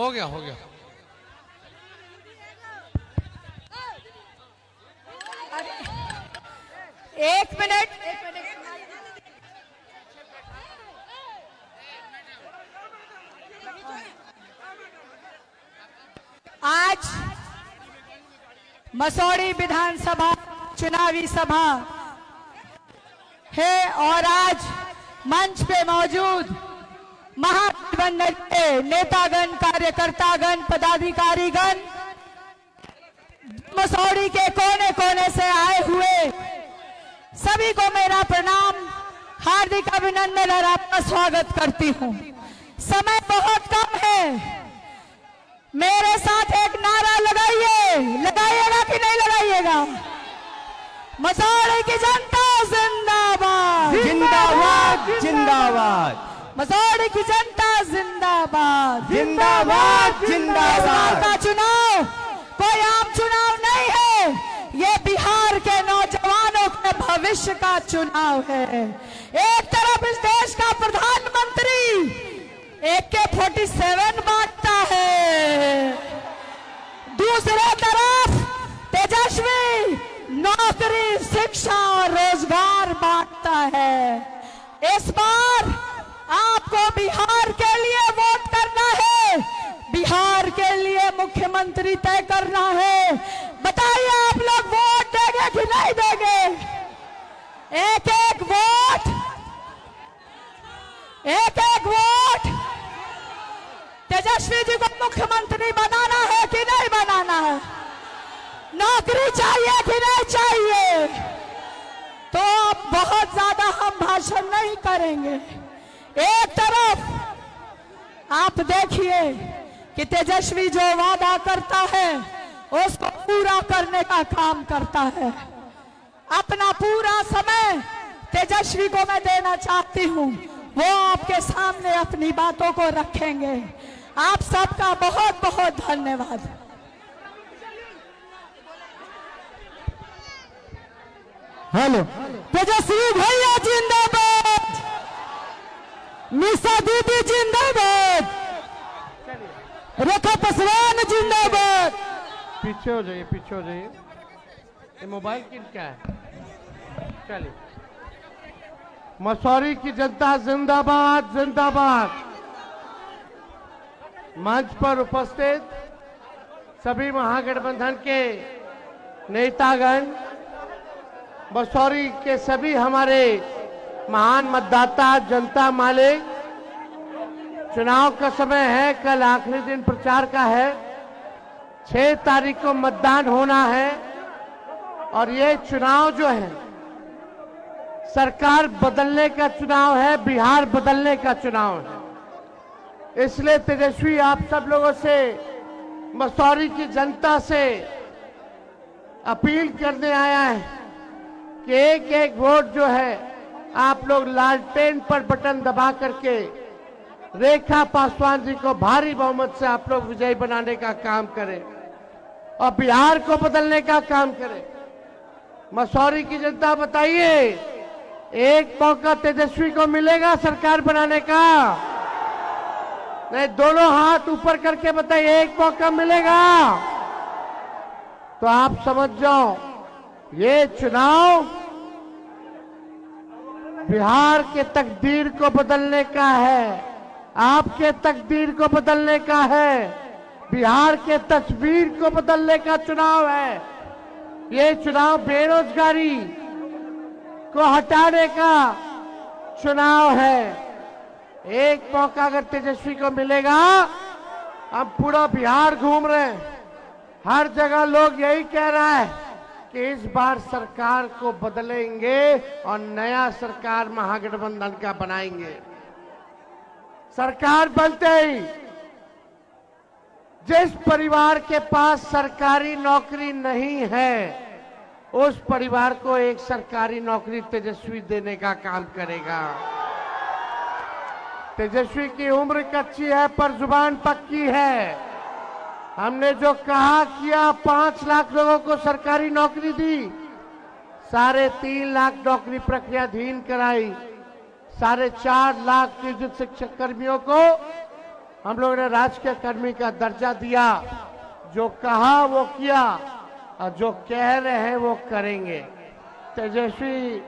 हो गया हो गया। एक मिनट। आज मसौड़ी विधानसभा चुनावी सभा है और आज मंच पे मौजूद महागठबंधन के नेतागण, कार्यकर्तागण, पदाधिकारीगण, मसौड़ी के कोने कोने से आए हुए सभी को मेरा प्रणाम, हार्दिक अभिनंदन और आपका स्वागत करती हूं। समय बहुत कम है, मेरे साथ एक नारा लगाइए, लगाइएगा कि नहीं लगाइएगा? मसौड़ी की जनता जिंदाबाद, जिंदाबाद, जिंदाबाद। मसौड़ी की जनता जिंदाबाद, जिंदाबाद, जिंदाबाद। का चुनाव कोई आम चुनाव नहीं है, ये बिहार के नौजवानों के भविष्य का चुनाव है। एक तरफ इस देश का प्रधानमंत्री AK-47 बांटता है, दूसरे तरफ तेजस्वी नौकरी, शिक्षा और रोजगार बांटता है। इस बार आपको बिहार के लिए वोट करना है, बिहार के लिए मुख्यमंत्री तय करना है। बताइए आप लोग वोट देंगे कि नहीं देंगे? एक एक वोट, एक एक वोट तेजस्वी जी को मुख्यमंत्री बनाना है कि नहीं बनाना है? नौकरी चाहिए कि नहीं चाहिए? तो अब बहुत ज्यादा हम भाषण नहीं करेंगे। एक तरफ आप देखिए कि तेजस्वी जो वादा करता है उसको पूरा करने का काम करता है। अपना पूरा समय तेजस्वी को मैं देना चाहती हूँ, वो आपके सामने अपनी बातों को रखेंगे। आप सबका बहुत बहुत धन्यवाद। हेलो, तेजस्वी भैया जिंदाबाद, निशा दीदी जिंदाबाद, रेखा पासवान जिंदाबाद। पीछे हो जाइए, पीछे हो जाइए। ये मोबाइल किनका है? चलिए। मसौड़ी की जनता जिंदाबाद, जिंदाबाद। मंच पर उपस्थित सभी महागठबंधन के नेतागण, मसौड़ी के सभी हमारे महान मतदाता, जनता मालिक, चुनाव का समय है, कल आखिरी दिन प्रचार का है, 6 तारीख को मतदान होना है और ये चुनाव जो है सरकार बदलने का चुनाव है, बिहार बदलने का चुनाव है। इसलिए तेजस्वी आप सब लोगों से, मसौड़ी की जनता से अपील करने आया है कि एक एक वोट जो है आप लोग लालटेन पर बटन दबा करके रेखा पासवान जी को भारी बहुमत से आप लोग विजयी बनाने का काम करें और बिहार को बदलने का काम करें। मसौड़ी की जनता बताइए, एक मौका तेजस्वी को मिलेगा सरकार बनाने का? नहीं, दोनों हाथ ऊपर करके बताइए, एक मौका मिलेगा? तो आप समझ जाओ, ये चुनाव बिहार के तकदीर को बदलने का है, आपके तकदीर को बदलने का है, बिहार के तस्वीर को बदलने का चुनाव है। ये चुनाव बेरोजगारी को हटाने का चुनाव है। एक मौका अगर तेजस्वी को मिलेगा, हम पूरा बिहार घूम रहे हैं, हर जगह लोग यही कह रहा है कि इस बार सरकार को बदलेंगे और नया सरकार महागठबंधन का बनाएंगे। सरकार बनते ही जिस परिवार के पास सरकारी नौकरी नहीं है, उस परिवार को एक सरकारी नौकरी तेजस्वी देने का काम करेगा। तेजस्वी की उम्र कच्ची है पर जुबान पक्की है। हमने जो कहा किया, 5 लाख लोगों को सरकारी नौकरी दी, 3.5 लाख नौकरी प्रक्रियाधीन कराई, 4.5 लाख नियोजित शिक्षक कर्मियों को हम लोगों ने राजकीय कर्मी का दर्जा दिया। जो कहा वो किया और जो कह रहे हैं वो करेंगे। तेजस्वी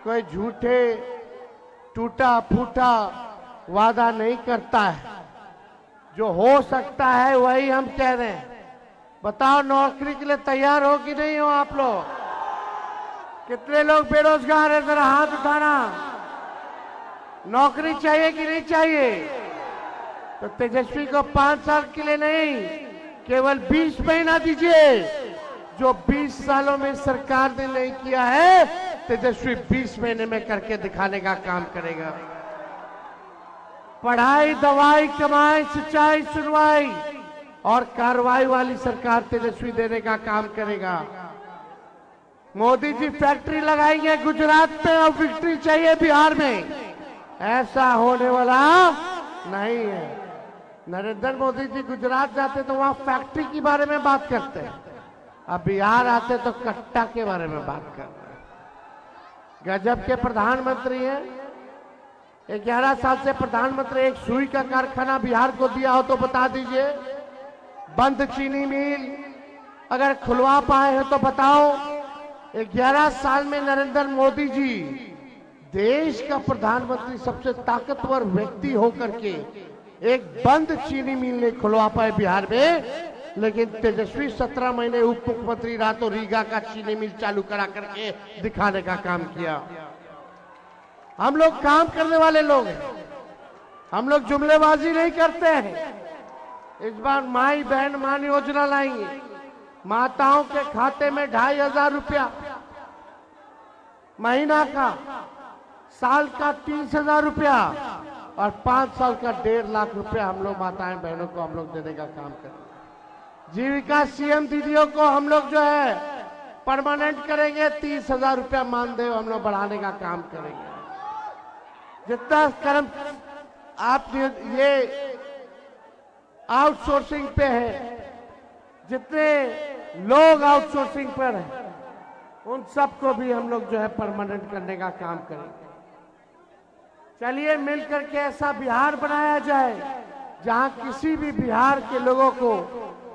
कोई झूठे टूटा फूटा वादा नहीं करता है। जो हो सकता है वही हम कह रहे हैं। बताओ, नौकरी के लिए तैयार हो कि नहीं हो आप लोग? कितने लोग बेरोजगार हैं, जरा हाथ उठाना। नौकरी चाहिए कि नहीं चाहिए? तो तेजस्वी को 5 साल के लिए नहीं, केवल 20 महीना दीजिए। जो 20 सालों में सरकार ने नहीं किया है, तेजस्वी 20 महीने में करके दिखाने का काम करेगा। पढ़ाई, दवाई, कमाई, सिंचाई, सुनवाई और कार्रवाई वाली सरकार तेजस्वी देने का काम करेगा। मोदी जी फैक्ट्री लगाएंगे गुजरात में और विक्ट्री चाहिए बिहार में। ऐसा होने वाला नहीं है। नरेंद्र मोदी जी गुजरात जाते तो वहां फैक्ट्री के बारे में बात करते हैं, अब बिहार आते तो कट्टा के बारे में बात करते हैं। गजब के प्रधानमंत्री हैं। 11 साल से प्रधानमंत्री एक सुई का कारखाना बिहार को दिया हो तो बता दीजिए। बंद चीनी मिल अगर खुलवा पाए हैं तो बताओ। 11 साल में नरेंद्र मोदी जी देश का प्रधानमंत्री, सबसे ताकतवर व्यक्ति होकर के एक बंद चीनी मिल नहीं खुलवा पाए बिहार में। लेकिन तेजस्वी 17 महीने उप मुख्यमंत्री रहा तो रीगा का चीनी मिल चालू करा करके दिखाने का काम किया। हम लोग काम करने वाले लोग हैं, हम लोग जुमलेबाजी नहीं करते हैं। इस बार माई बहन मान योजना लाएंगे। माताओं के खाते में 2500 रुपया महीना का, साल का 30,000 रुपया और 5 साल का 1.5 लाख रुपया हम लोग माताएं बहनों को हम लोग देने का काम करेंगे। जीविका सीएम दीदियों को हम लोग जो है परमानेंट करेंगे। 30,000 रुपया मानदेय हम लोग बढ़ाने का काम करेंगे। जितना कर्म आप ये आउटसोर्सिंग पे है, जितने लोग आउटसोर्सिंग पर हैं, उन सबको भी हम लोग जो है परमानेंट करने का काम करेंगे। चलिए मिलकर के ऐसा बिहार बनाया जाए जहां किसी भी बिहार के लोगों को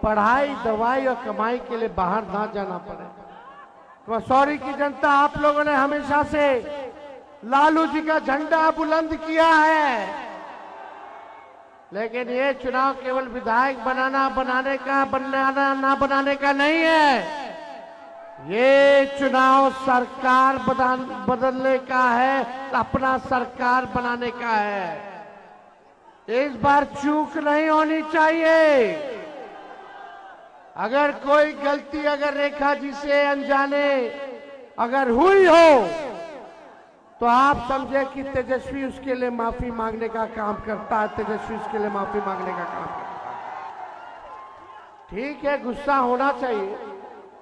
पढ़ाई, दवाई और कमाई के लिए बाहर ना जाना पड़े। मसूरी की जनता, आप लोगों ने हमेशा से लालू जी का झंडा बुलंद किया है, लेकिन ये चुनाव केवल विधायक बनाना ना बनाने का नहीं है। ये चुनाव सरकार बदलने का है, अपना सरकार बनाने का है। इस बार चूक नहीं होनी चाहिए। अगर कोई गलती अगर रेखा जी से अनजाने अगर हुई हो तो आप समझे कि तेजस्वी उसके लिए माफी मांगने का काम करता है। तेजस्वी उसके लिए माफी मांगने का काम करता है। ठीक है, गुस्सा होना चाहिए।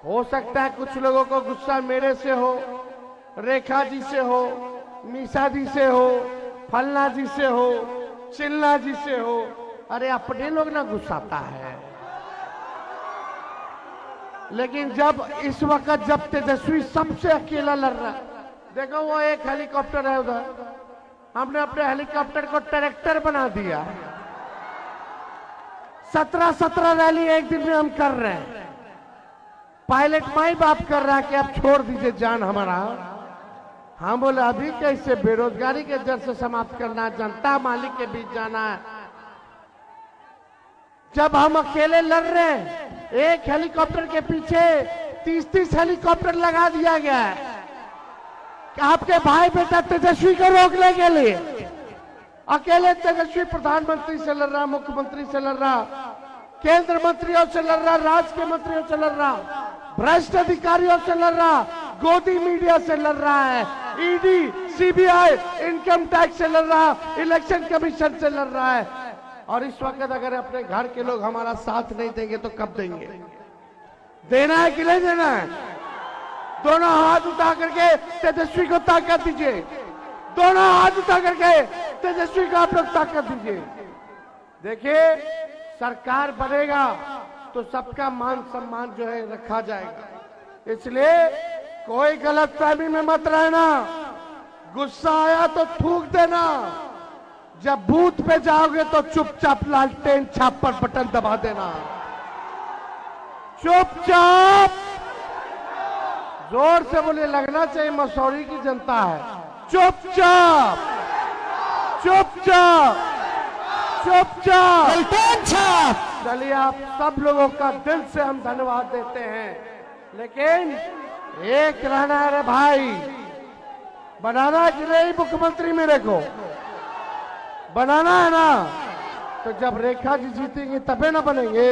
हो सकता है कुछ लोगों को गुस्सा मेरे से हो, रेखा जी से हो, मीसा जी से हो, फलना जी से हो, चिल्ला जी से हो। अरे अपने लोग ना गुस्साता है। लेकिन जब इस वक्त जब तेजस्वी सबसे अकेला लड़ रहा, देखो वो एक हेलीकॉप्टर है उधर, हमने अपने हेलीकॉप्टर को ट्रैक्टर बना दिया। 17 रैली एक दिन में हम कर रहे हैं। पायलट माई बाप कर रहा है कि आप छोड़ दीजिए जान हमारा। हम बोले अभी कैसे, बेरोजगारी के जड़ से समाप्त करना है, जनता मालिक के बीच जाना है। जब हम अकेले लड़ रहे हैं, एक हेलीकॉप्टर के पीछे 30 हेलीकॉप्टर लगा दिया गया है कि आपके भाई बेटा तेजस्वी को रोकने के लिए। अकेले तेजस्वी प्रधानमंत्री से लड़ रहा, मुख्यमंत्री से लड़ रहा, केंद्र मंत्रियों से लड़ रहा, राज्य के मंत्रियों से लड़ रहा, भ्रष्ट अधिकारियों से लड़ रहा, गोदी मीडिया से लड़ रहा है, ईडी, सीबीआई, इनकम टैक्स से लड़ रहा, इलेक्शन कमीशन से लड़ रहा है। और इस वक्त अगर अपने घर के लोग हमारा साथ नहीं देंगे तो कब देंगे? देना है कि नहीं देना है? दोनों हाथ उठा करके तेजस्वी को ताकत दीजिए। दोनों हाथ उठा करके तेजस्वी को आप लोग ताकत दीजिए। देखिए, सरकार बनेगा तो सबका मान सम्मान जो है रखा जाएगा। इसलिए कोई गलत फहमी में मत रहना। गुस्सा आया तो थूक देना, जब बूथ पे जाओगे तो चुपचाप लालटेन छाप पर बटन दबा देना, चुपचाप। जोर से बोले, लगना चाहिए मसौरी की जनता है। चुपचाप, चुपचाप, चुपचाप। लालटेन छाप। चलिए, आप सब लोगों का दिल से हम धन्यवाद देते हैं, लेकिन एक रहना है रे भाई, बनाना कि नहीं मुख्यमंत्री मेरे को बनाना है ना, तो जब रेखा जी जीतेंगे तबे ना बनेंगे।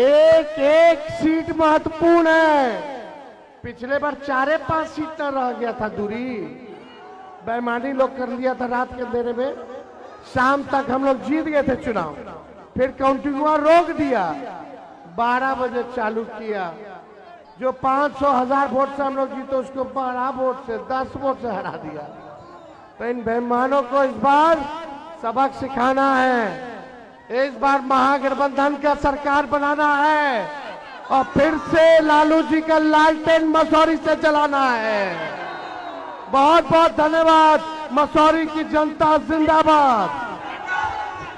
एक एक सीट महत्वपूर्ण है। पिछले बार 4-5 सीट न रह गया था दूरी, बेईमानी लोग कर लिया था रात के अंधेरे में। शाम तक हम लोग जीत गए थे चुनाव, फिर काउंटिंग हुआ, रोक दिया, 12 बजे चालू किया। जो 500,000 वोट से हम लोग जीते उसको 12 वोट से 10 वोट से हरा दिया। तो इन बेईमानों को इस बार सबक सिखाना है। इस बार महागठबंधन का सरकार बनाना है और फिर से लालू जी का लालटेन मसौरी से जलाना है। बहुत बहुत धन्यवाद। मसौरी की जनता जिंदाबाद।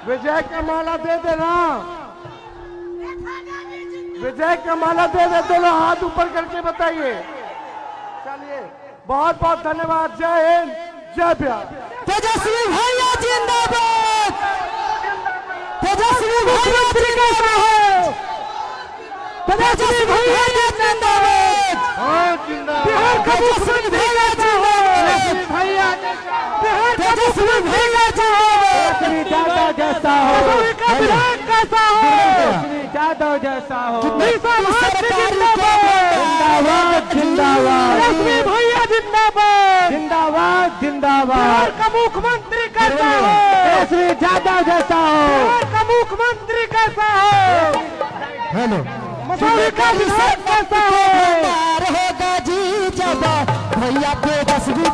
विजय का माला दे देना, विजय का माला दे दे। दोनों हाथ ऊपर करके बताइए। चलिए, बहुत बहुत धन्यवाद। जय हिंद, जय बिहार। तेजस्वी भैया जिंदाबाद। तेजस्वी भैया जिंदाबाद। तेजस्वी भैया जिंदाबाद। बिहार का मुख्यमंत्री भैया जिंदाबाद। तेजस्वी भैया जिंदाबाद। यादव जैसा हो, विधान कैसा हो, यादव जैसा हो। जिंदाबाद जिंदाबाद। तेजस्वी भैया जिंदाबाद, जिंदाबाद जिंदाबाद। बिहार का मुख्यमंत्री कैसा हो, तेजस्वी यादव जैसा हो। बिहार का मुख्यमंत्री कैसा हो, हेलो, मसौरी का विधान कैसा हो। होगा जी जब भैया तेजस्वी